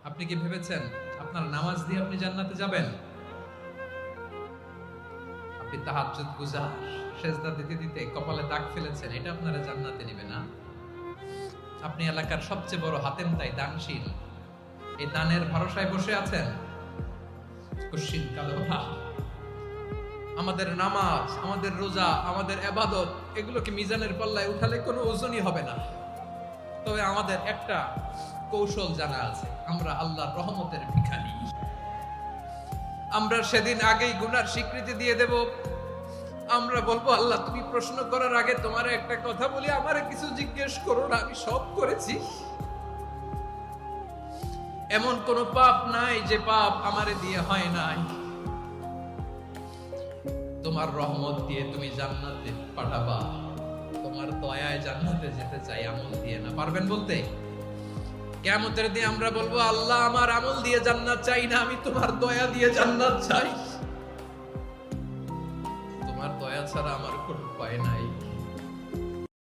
আপনি কি ভেবেছেন আপনার নামাজ দিয়ে আপনি জান্নাতে যাবেন? আপনি তাহাজ্জুদ গুজার, সেজদা দিতে দিতে কপালে দাগ ফেলেছেন, এটা আপনারা জান্নাতে নেবে না? আপনি এলাকার সবচেয়ে বড় হাতেম তাই দানশীল, এই দানের ভরসায় বসে আছেন। কুশ্চিত কালো ভাব। আমাদের নামাজ, আমাদের রোজা, আমাদের ইবাদত, এগুলোকে মিজানের পাল্লায় উঠালে কোনো ওজনই হবে না। তবে আমাদের একটা কৌশল জানা আছে, আমরা আল্লাহর রহমতের ভিখারি। আমরা সেদিন আগেই গুনার স্বীকৃতি দিয়ে দেব। আমরা বলবো, আল্লাহ তুমি প্রশ্ন করার আগে তোমার একটা কথা বলি, আমারে কিছু জিজ্ঞেস করো না, আমি সব করেছি। এমন কোন পাপ নাই যে পাপ আমারে দিয়ে হয় নাই। তোমার রহমত দিয়ে তুমি জান্নাতে পাঠাবা, তোমার দয়ায় জান্নাতে যেতে চাই, আমল দিয়ে না। পারবেন বলতে? কিয়ামতের দিন আমরা বলবো, আল্লাহ আমার আমল দিয়ে জান্নাত চাই না, আমি তোমার দয়া দিয়ে জান্নাত চাই। তোমার দয়া ছাড়া আমার কোনো উপায় নাই।